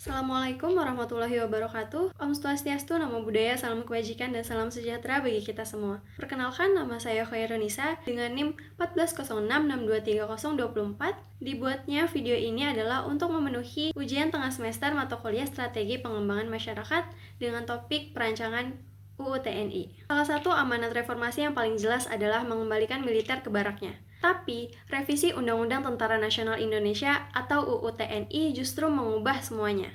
Assalamualaikum warahmatullahi wabarakatuh. Om Swastiastu, Namo Buddhaya, salam kebajikan dan salam sejahtera bagi kita semua. Perkenalkan, nama saya Khairunisa dengan NIM 1406623024. Dibuatnya video ini adalah untuk memenuhi ujian tengah semester mata kuliah Strategi Pengembangan Masyarakat dengan topik perancangan UU TNI. Salah satu amanat reformasi yang paling jelas adalah mengembalikan militer ke baraknya. Tapi, revisi Undang-Undang Tentara Nasional Indonesia atau UU TNI justru mengubah semuanya.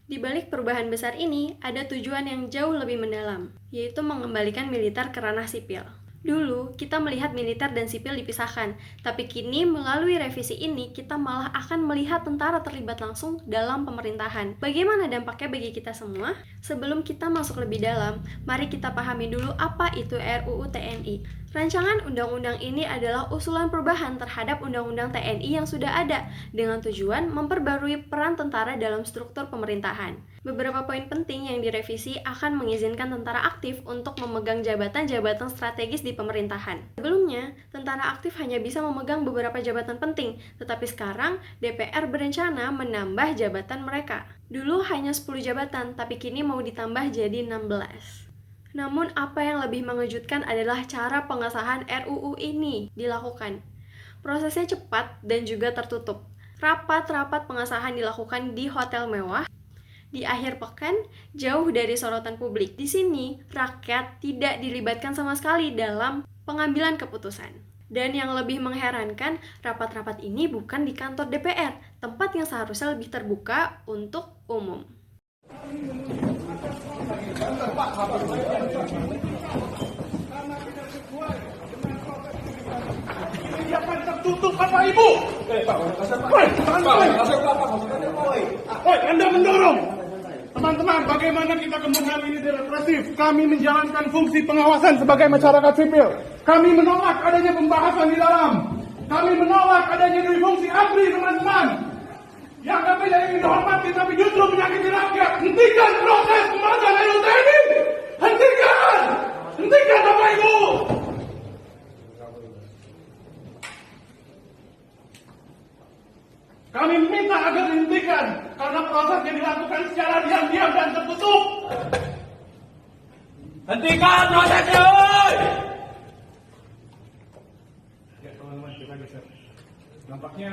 Di balik perubahan besar ini, ada tujuan yang jauh lebih mendalam, yaitu mengembalikan militer ke ranah sipil. Dulu, kita melihat militer dan sipil dipisahkan, tapi kini melalui revisi ini, kita malah akan melihat tentara terlibat langsung dalam pemerintahan. Bagaimana dampaknya bagi kita semua? Sebelum kita masuk lebih dalam, mari kita pahami dulu apa itu RUU TNI. Rancangan undang-undang ini adalah usulan perubahan terhadap undang-undang TNI yang sudah ada, dengan tujuan memperbarui peran tentara dalam struktur pemerintahan. Beberapa poin penting yang direvisi akan mengizinkan tentara aktif untuk memegang jabatan-jabatan strategis di pemerintahan. Sebelumnya, tentara aktif hanya bisa memegang beberapa jabatan penting, tetapi sekarang DPR berencana menambah jabatan mereka. Dulu hanya 10 jabatan, tapi kini mau ditambah jadi 16. Namun apa yang lebih mengejutkan adalah cara pengesahan RUU ini dilakukan. Prosesnya cepat dan juga tertutup. Rapat-rapat pengesahan dilakukan di hotel mewah, di akhir pekan, jauh dari sorotan publik. Di sini, rakyat tidak dilibatkan sama sekali dalam pengambilan keputusan. Dan yang lebih mengherankan, rapat-rapat ini bukan di kantor DPR, tempat yang seharusnya lebih terbuka untuk umum. Ini akan tertutup apa Ibu? Woi, Anda mendorong. Teman-teman, bagaimana kita kembangkan ini represif? Kami menjalankan fungsi pengawasan sebagai masyarakat sipil. Kami menolak adanya pembahasan di dalam. Kami menolak adanya fungsi ABRI, teman-teman. Yang kami tidak ingin dihormati, tapi justru menyakiti rakyat. Hentikan proses pembahasan RUU TNI. Hentikan! Hentikan, Bapak Ibu! Kami minta agar dihentikan karena proses yang dilakukan secara diam-diam dan tertutup. Hentikan prosesnya, woi! Ya, teman-teman, kita geser. Nampaknya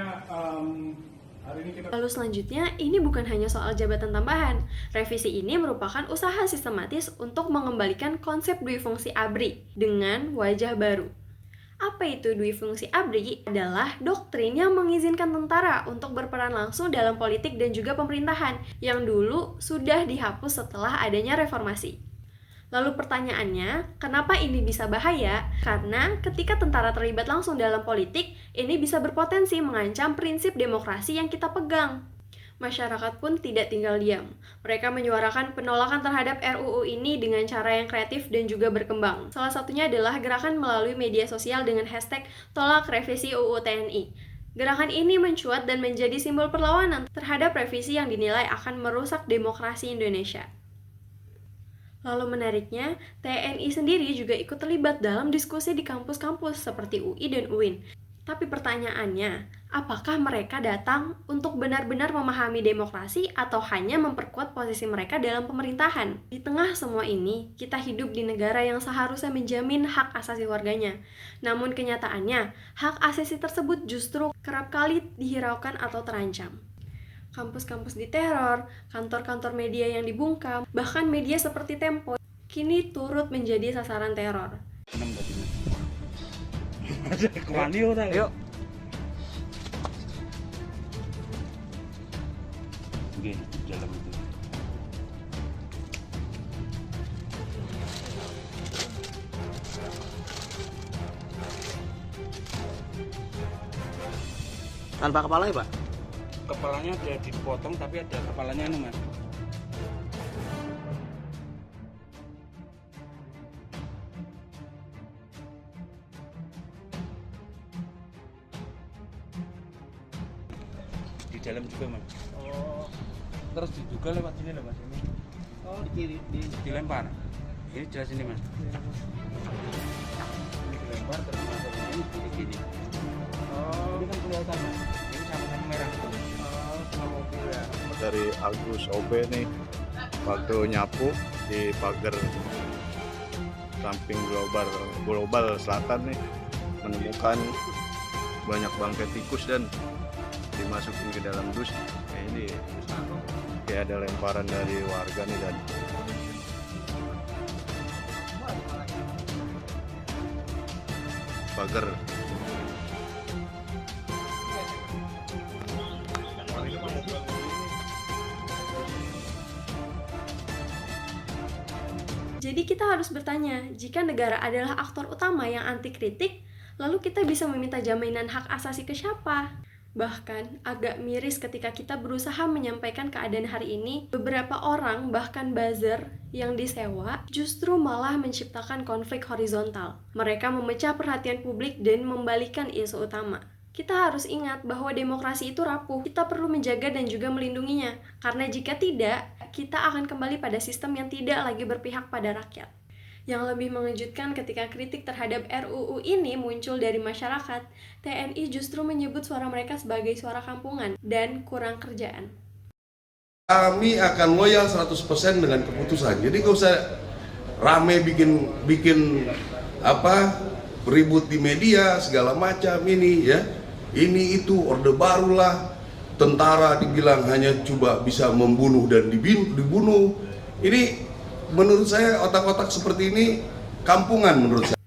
hari ini kita... Lalu selanjutnya, ini bukan hanya soal jabatan tambahan. Revisi ini merupakan usaha sistematis untuk mengembalikan konsep dui fungsi ABRI dengan wajah baru. Apa itu dui fungsi ABRI? Adalah doktrin yang mengizinkan tentara untuk berperan langsung dalam politik dan juga pemerintahan, yang dulu sudah dihapus setelah adanya reformasi. Lalu pertanyaannya, kenapa ini bisa bahaya? Karena ketika tentara terlibat langsung dalam politik, ini bisa berpotensi mengancam prinsip demokrasi yang kita pegang. Masyarakat pun tidak tinggal diam. Mereka menyuarakan penolakan terhadap RUU ini dengan cara yang kreatif dan juga berkembang. Salah satunya adalah gerakan melalui media sosial dengan hashtag tolak revisi UU TNI. Gerakan ini mencuat dan menjadi simbol perlawanan terhadap revisi yang dinilai akan merusak demokrasi Indonesia. Lalu menariknya, TNI sendiri juga ikut terlibat dalam diskusi di kampus-kampus seperti UI dan UIN. Tapi pertanyaannya, apakah mereka datang untuk benar-benar memahami demokrasi atau hanya memperkuat posisi mereka dalam pemerintahan? Di tengah semua ini, kita hidup di negara yang seharusnya menjamin hak asasi warganya. Namun kenyataannya, hak asasi tersebut justru kerap kali dihiraukan atau terancam. Kampus-kampus diteror, kantor-kantor media yang dibungkam, bahkan media seperti Tempo kini turut menjadi sasaran teror. Yuk. Oke, jalan itu. Tanpa kepala ya, Pak? Kepalanya udah dipotong tapi ada kepalanya ini, Mas. Di dalam juga, Mas. Oh, Terus diduga lewat sini loh, Mas. Ini di kiri dilempar. Ini jelas ini, Mas. Ini dilempar terus masuk ini di sini. Oh, Ini kan kelihatan, Mas. Ini sama-sama merah. oh. Dari Agus OB nih, waktu nyapu di pagar samping global selatan nih, menemukan banyak bangkai tikus dan dimasukin ke dalam dus. Ini kayak ada lemparan dari warga nih dan pagar. Jadi kita harus bertanya, jika negara adalah aktor utama yang anti kritik, lalu kita bisa meminta jaminan hak asasi ke siapa? Bahkan, agak miris ketika kita berusaha menyampaikan keadaan hari ini, beberapa orang, bahkan buzzer yang disewa, justru malah menciptakan konflik horizontal. Mereka memecah perhatian publik dan membalikan isu utama. Kita harus ingat bahwa demokrasi itu rapuh. Kita perlu menjaga dan juga melindunginya. Karena jika tidak, kita akan kembali pada sistem yang tidak lagi berpihak pada rakyat. Yang lebih mengejutkan ketika kritik terhadap RUU ini muncul dari masyarakat, TNI justru menyebut suara mereka sebagai suara kampungan dan kurang kerjaan. Kami akan loyal 100% dengan keputusan. Jadi gak usah rame bikin ribut di media segala macam ini ya. Ini itu orde barulah, tentara dibilang hanya coba bisa membunuh dan dibunuh. Ini menurut saya otak-otak seperti ini kampungan menurut saya.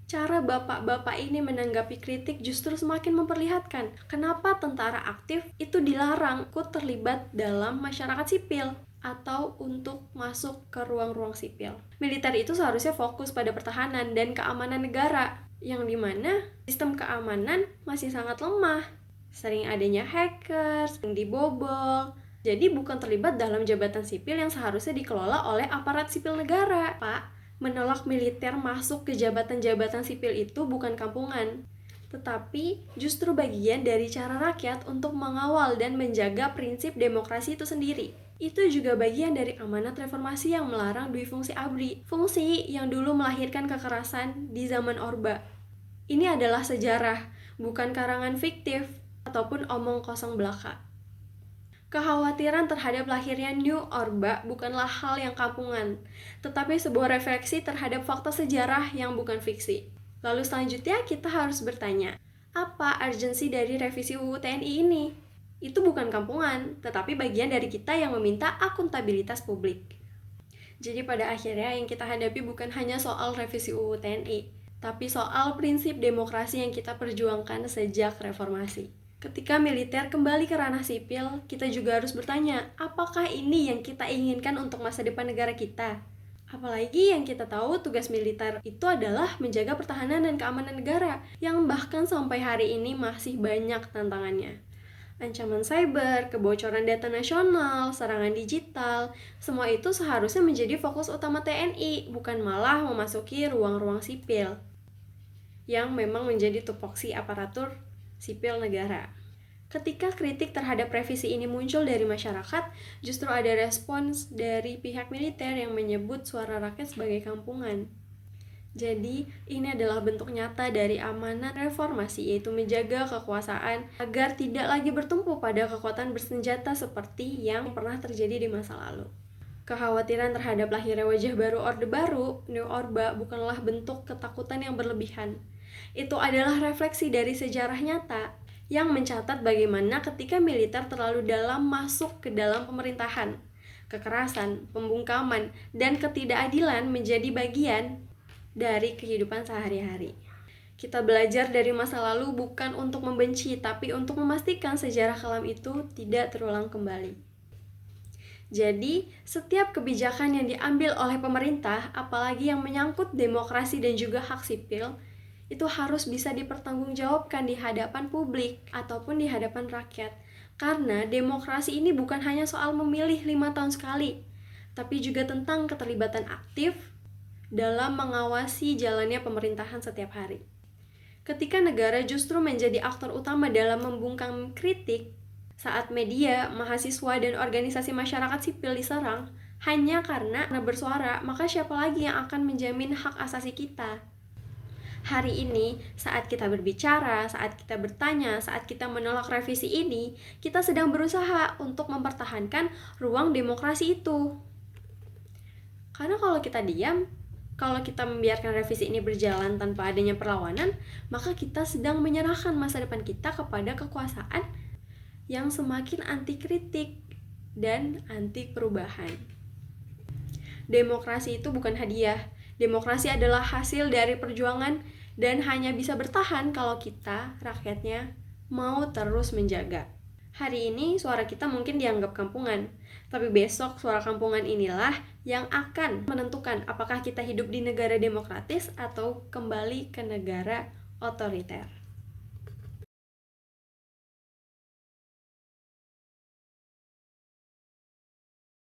Cara bapak-bapak ini menanggapi kritik justru semakin memperlihatkan kenapa tentara aktif itu dilarang ikut terlibat dalam masyarakat sipil atau untuk masuk ke ruang-ruang sipil. Militer itu seharusnya fokus pada pertahanan dan keamanan negara, yang dimana sistem keamanan masih sangat lemah. Sering adanya hackers, yang dibobol. Jadi bukan terlibat dalam jabatan sipil yang seharusnya dikelola oleh aparat sipil negara. Pak, menolak militer masuk ke jabatan-jabatan sipil itu bukan kampungan, tetapi justru bagian dari cara rakyat untuk mengawal dan menjaga prinsip demokrasi itu sendiri. Itu juga bagian dari amanat reformasi yang melarang duifungsi ABRI, fungsi yang dulu melahirkan kekerasan di zaman Orba. Ini adalah sejarah, bukan karangan fiktif ataupun omong kosong belaka. Kekhawatiran terhadap lahirnya New Orba bukanlah hal yang kampungan, tetapi sebuah refleksi terhadap fakta sejarah yang bukan fiksi. Lalu selanjutnya kita harus bertanya, apa urgensi dari revisi UU TNI ini? Itu bukan kampungan, tetapi bagian dari kita yang meminta akuntabilitas publik. Jadi pada akhirnya yang kita hadapi bukan hanya soal revisi UU TNI, tapi soal prinsip demokrasi yang kita perjuangkan sejak reformasi. Ketika militer kembali ke ranah sipil, kita juga harus bertanya, apakah ini yang kita inginkan untuk masa depan negara kita? Apalagi yang kita tahu tugas militer itu adalah menjaga pertahanan dan keamanan negara, yang bahkan sampai hari ini masih banyak tantangannya. Ancaman cyber, kebocoran data nasional, serangan digital, semua itu seharusnya menjadi fokus utama TNI, bukan malah memasuki ruang-ruang sipil, yang memang menjadi tupoksi aparatur sipil negara. Ketika kritik terhadap revisi ini muncul dari masyarakat, justru ada respons dari pihak militer yang menyebut suara rakyat sebagai kampungan. Jadi, ini adalah bentuk nyata dari amanat reformasi, yaitu menjaga kekuasaan agar tidak lagi bertumpu pada kekuatan bersenjata seperti yang pernah terjadi di masa lalu. Kekhawatiran terhadap lahirnya wajah baru Orde Baru, New Orba, bukanlah bentuk ketakutan yang berlebihan. Itu adalah refleksi dari sejarah nyata yang mencatat bagaimana ketika militer terlalu dalam masuk ke dalam pemerintahan, kekerasan, pembungkaman, dan ketidakadilan menjadi bagian dari kehidupan sehari-hari. Kita belajar dari masa lalu bukan untuk membenci, tapi untuk memastikan sejarah kelam itu tidak terulang kembali. Jadi, setiap kebijakan yang diambil oleh pemerintah, apalagi yang menyangkut demokrasi dan juga hak sipil, itu harus bisa dipertanggungjawabkan di hadapan publik ataupun di hadapan rakyat. Karena demokrasi ini bukan hanya soal memilih 5 tahun sekali, tapi juga tentang keterlibatan aktif dalam mengawasi jalannya pemerintahan setiap hari. Ketika negara justru menjadi aktor utama dalam membungkam kritik, saat media, mahasiswa, dan organisasi masyarakat sipil diserang hanya karena bersuara, maka siapa lagi yang akan menjamin hak asasi kita? Hari ini, saat kita berbicara, saat kita bertanya, saat kita menolak revisi ini, kita sedang berusaha untuk mempertahankan ruang demokrasi itu. Karena kalau kita diam, kalau kita membiarkan revisi ini berjalan tanpa adanya perlawanan, maka kita sedang menyerahkan masa depan kita kepada kekuasaan yang semakin anti kritik dan anti perubahan. Demokrasi itu bukan hadiah. Demokrasi adalah hasil dari perjuangan dan hanya bisa bertahan kalau kita, rakyatnya, mau terus menjaga. Hari ini suara kita mungkin dianggap kampungan, tapi besok suara kampungan inilah yang akan menentukan apakah kita hidup di negara demokratis atau kembali ke negara otoriter.